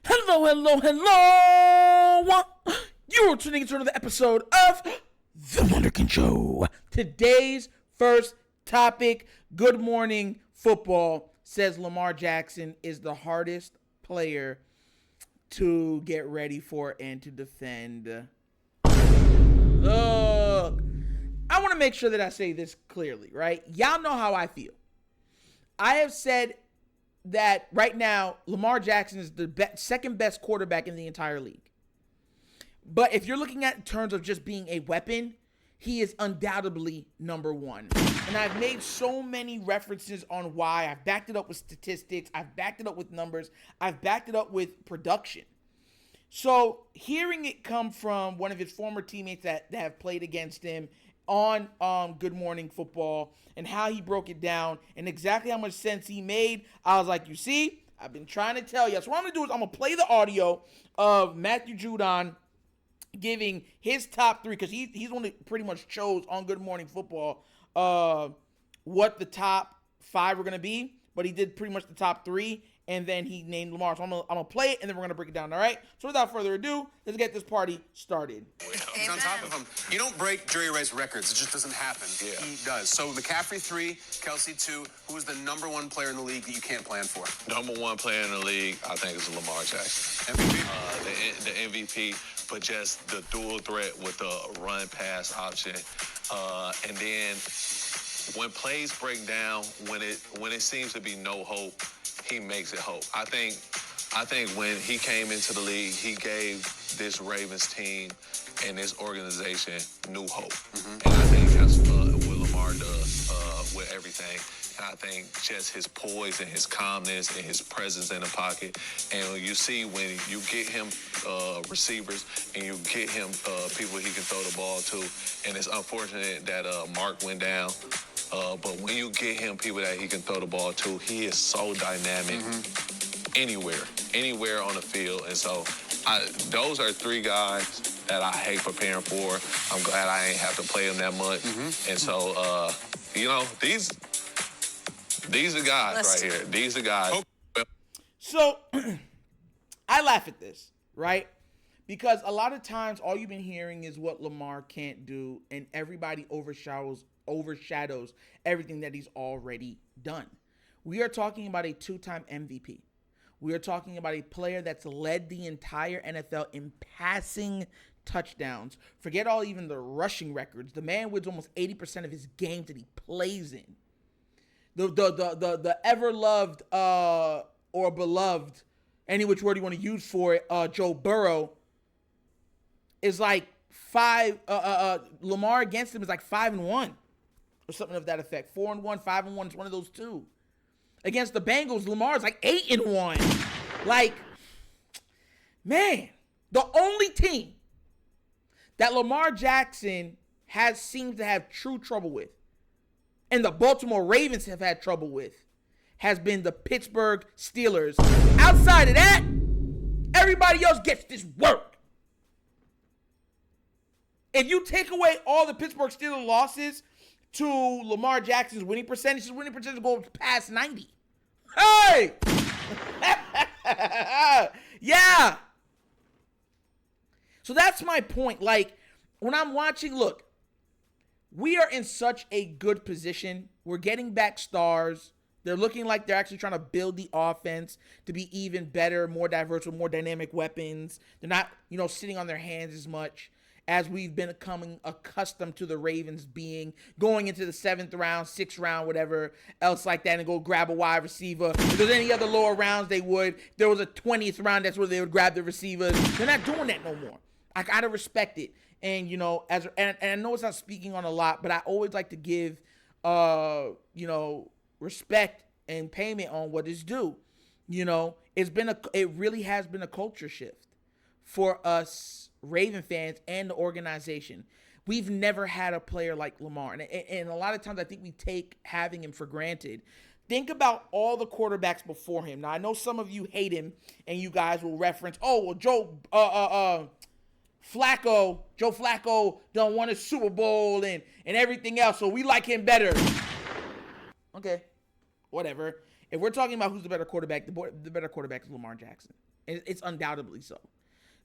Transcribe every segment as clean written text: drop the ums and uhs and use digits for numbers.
Hello, hello, hello! You're tuning into another episode of The Wunderkind Show. Today's first topic, good morning football, says Lamar Jackson is the hardest player to get ready for and to defend. Look, I want to make sure that I say this clearly, right? Y'all know how I feel. I have said that right now, Lamar Jackson is the second best quarterback in the entire league. But if you're looking at in terms of just being a weapon, he is undoubtedly number one. And I've made so many references on why. I've backed it up with statistics. I've backed it up with numbers. I've backed it up with production. So hearing it come from one of his former teammates that have played against him on Good Morning Football and how he broke it down and exactly how much sense he made, I was like, you see, I've been trying to tell you. So what I'm going to do is I'm going to play the audio of Matthew Judon giving his top three, because he's only pretty much chose on Good Morning Football what the top five were going to be, but he did pretty much the top three, and then he named Lamar. So I'm gonna play it, and then we're going to break it down, all right? So without further ado, let's get this party started. He's on top of him. You don't break Jerry Rice records. It just doesn't happen. Yeah. He does. So McCaffrey 3, Kelsey 2. Who is the number one player in the league that you can't plan for? Number one player in the league, I think, is Lamar Jackson. MVP? The MVP, but just the dual threat with the run-pass option. And then when plays break down, when it seems to be no hope, he makes it hope. I think when he came into the league, he gave this Ravens team and this organization new hope. Mm-hmm. And I think that's what Lamar does with everything. And I think just his poise and his calmness and his presence in the pocket. And you see when you get him receivers and you get him people he can throw the ball to. And it's unfortunate that Mark went down. But when you get him people that he can throw the ball to, he is so dynamic anywhere on the field. And so those are three guys that I hate preparing for. I'm glad I ain't have to play them that much. Mm-hmm. And so, these are guys right here. These are guys. So I laugh at this, right? Because a lot of times all you've been hearing is what Lamar can't do, and everybody overshadows everything that he's already done. We are talking about a two-time MVP. We are talking about a player that's led the entire NFL in passing touchdowns. Forget all even the rushing records. The man wins almost 80% of his games that he plays in. The ever-loved or beloved, any which word you want to use for it, Joe Burrow, is like Lamar against him is like 5-1. Or something of that effect. 4-1, 5-1. It's one of those two. Against the Bengals, Lamar's like 8-1. Like, man, the only team that Lamar Jackson seems to have true trouble with, and the Baltimore Ravens have had trouble with, has been the Pittsburgh Steelers. Outside of that, everybody else gets this work. If you take away all the Pittsburgh Steelers losses to Lamar Jackson's winning percentage, his winning percentage goes past 90. Hey! Yeah! So that's my point. Like, when I'm watching, look, we are in such a good position. We're getting back stars. They're looking like they're actually trying to build the offense to be even better, more diverse, with more dynamic weapons. They're not, sitting on their hands as much as we've been becoming accustomed to the Ravens being, going into the 7th round, 6th round, whatever else like that, and go grab a wide receiver. If there's any other lower rounds, they would. If there was a 20th round, that's where they would grab the receivers. They're not doing that no more. I gotta respect it. And, and I know it's not speaking on a lot, but I always like to give, respect and payment on what is due. It really has been a culture shift for us Raven fans and the organization. We've never had a player like Lamar. And a lot of times I think we take having him for granted. Think about all the quarterbacks before him. Now, I know some of you hate him, and you guys will reference, Joe Flacco done won a Super Bowl and everything else, so we like him better. Okay, whatever. If we're talking about who's the better quarterback, the better quarterback is Lamar Jackson. And it's undoubtedly so.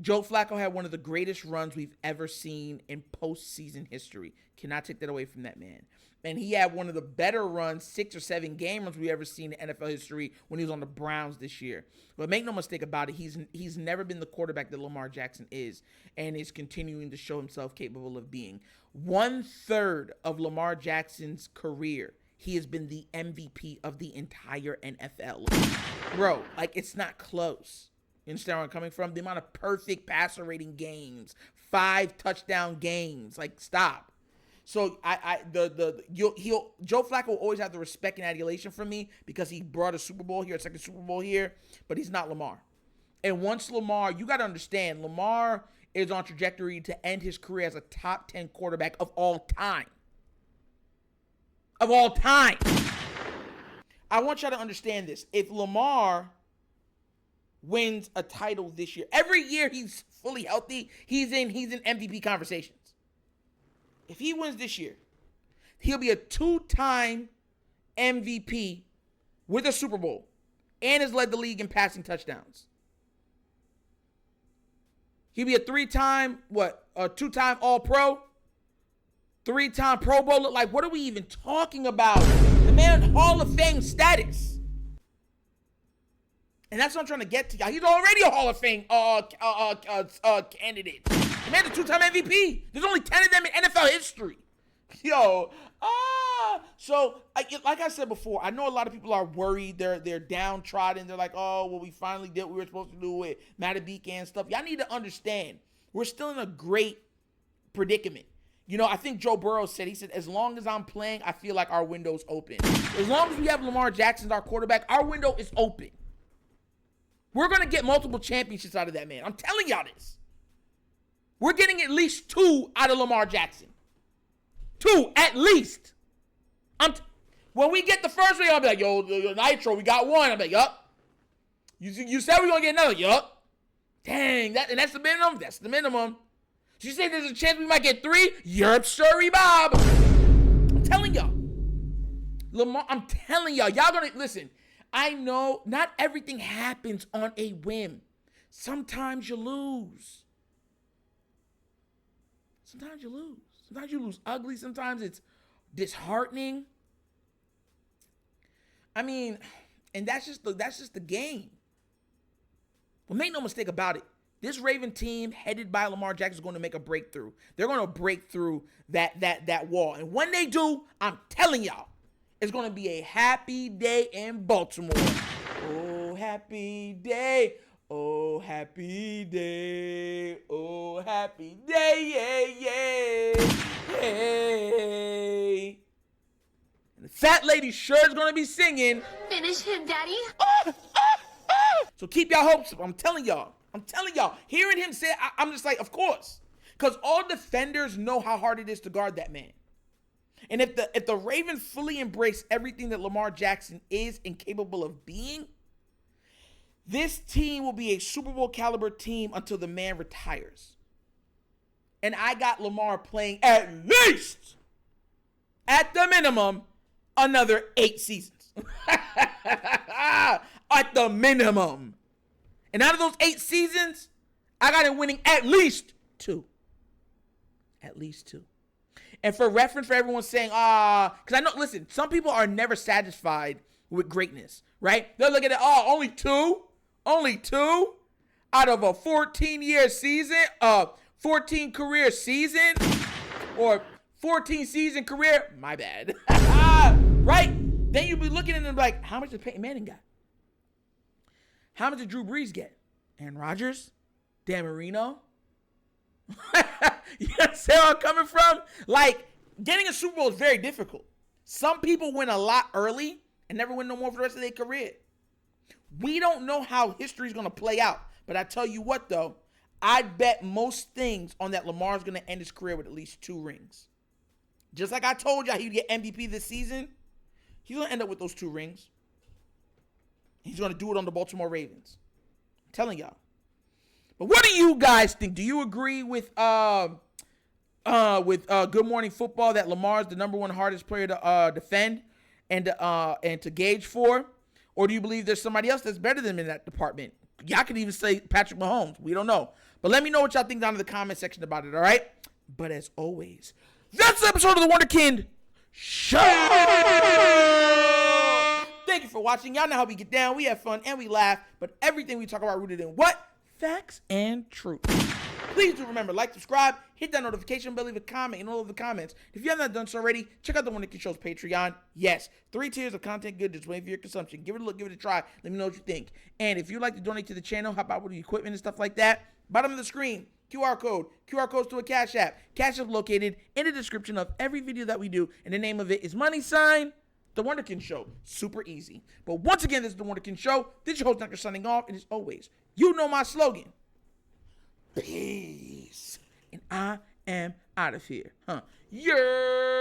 Joe Flacco had one of the greatest runs we've ever seen in postseason history. Cannot take that away from that man. And he had one of the better runs, 6 or 7 game runs we've ever seen in NFL history when he was on the Browns this year. But make no mistake about it, he's never been the quarterback that Lamar Jackson is and is continuing to show himself capable of being. 1/3 of Lamar Jackson's career, he has been the MVP of the entire NFL. Bro, like, it's not close. You understand where I'm coming from? The amount of perfect passer rating games, 5 touchdown games. Like, stop. So Joe Flacco will always have the respect and adulation from me because he brought a Super Bowl here, a second Super Bowl here, but he's not Lamar. And once Lamar, you got to understand, Lamar is on trajectory to end his career as a top 10 quarterback of all time. Of all time. I want y'all to understand this. If Lamar wins a title this year, every year he's fully healthy, he's in MVP conversations. If he wins this year, he'll be a 2-time MVP with a Super Bowl and has led the league in passing touchdowns. He'll be a 3-time, a 2-time All-Pro, 3-time Pro Bowler. Like, what are we even talking about? The man, Hall of Fame status. And that's what I'm trying to get to y'all. He's already a Hall of Fame candidate. The man's a 2-time MVP. There's only 10 of them in NFL history. So, like I said before, I know a lot of people are worried. They're downtrodden. They're like, oh, well, we finally did what we were supposed to do with Matabika and stuff. Y'all need to understand, we're still in a great predicament. I think Joe Burrow said, as long as I'm playing, I feel like our window's open. As long as we have Lamar Jackson as our quarterback, our window is open. We're going to get multiple championships out of that man. I'm telling y'all this. We're getting at least 2 out of Lamar Jackson. 2, at least. When we get the first ring, I'll be like, yo, Nitro, we got 1. I'm like, yup. You said we're going to get another. Yup. Dang, that's the minimum? That's the minimum. So you say there's a chance we might get 3? Yerp, sorry, Bob. I'm telling y'all. Lamar, I'm telling y'all. Y'all going to, listen, I know not everything happens on a whim. Sometimes you lose. Sometimes you lose ugly. Sometimes it's disheartening. I mean, and that's just the game. But make no mistake about it. This Raven team headed by Lamar Jackson is going to make a breakthrough. They're going to break through that wall. And when they do, I'm telling y'all, it's going to be a happy day in Baltimore. Oh, happy day. Oh, happy day. Oh, happy day. Yeah, yeah. Hey. And the fat lady sure is going to be singing. Finish him, Daddy. So keep y'all hopes up. I'm telling y'all. Hearing him say, I'm just like, of course. Because all defenders know how hard it is to guard that man. And if the Ravens fully embrace everything that Lamar Jackson is and capable of being, this team will be a Super Bowl caliber team until the man retires. And I got Lamar playing at least, at the minimum, another 8 seasons. At the minimum. And out of those 8 seasons, I got him winning at least 2. At least 2. And for reference, for everyone saying, because I know, listen, some people are never satisfied with greatness, right? They'll look at it, only 2? Only 2 out of a 14-year season, 14 career season, or 14 season career? My bad. Right? Then you'll be looking at them like, how much did Peyton Manning got? How much did Drew Brees get? Aaron Rodgers? Dan Marino? You understand where I'm coming from? Like, getting a Super Bowl is very difficult. Some people win a lot early and never win no more for the rest of their career. We don't know how history is going to play out. But I tell you what, though, I'd bet most things on that Lamar's going to end his career with at least 2 rings. Just like I told y'all he'd get MVP this season, he's going to end up with those 2 rings. He's going to do it on the Baltimore Ravens. I'm telling y'all. But what do you guys think? Do you agree with Good Morning Football that Lamar's the number 1 hardest player to defend and to gauge for? Or do you believe there's somebody else that's better than him in that department? Y'all could even say Patrick Mahomes. We don't know. But let me know what y'all think down in the comment section about it, all right? But as always, that's the episode of The Wunderkind Show. Thank you for watching. Y'all know how we get down. We have fun and we laugh. But everything we talk about rooted in what? Facts and truth. Please do remember, like, subscribe, hit that notification bell, leave a comment in all of the comments. If you have not done so already, check out The Wunderkind Show's Patreon. Yes, 3 tiers of content good, just waiting for your consumption. Give it a look, give it a try. Let me know what you think. And if you'd like to donate to the channel, help out with the equipment and stuff like that, bottom of the screen, QR code. QR codes to a Cash App. Cash App located in the description of every video that we do. And the name of it is The Wunderkind Show. Super easy. But once again, this is The Wunderkind Show. This is your host, Dunker, signing off. And as always, you know my slogan. Peace. And I am out of here. Yeah.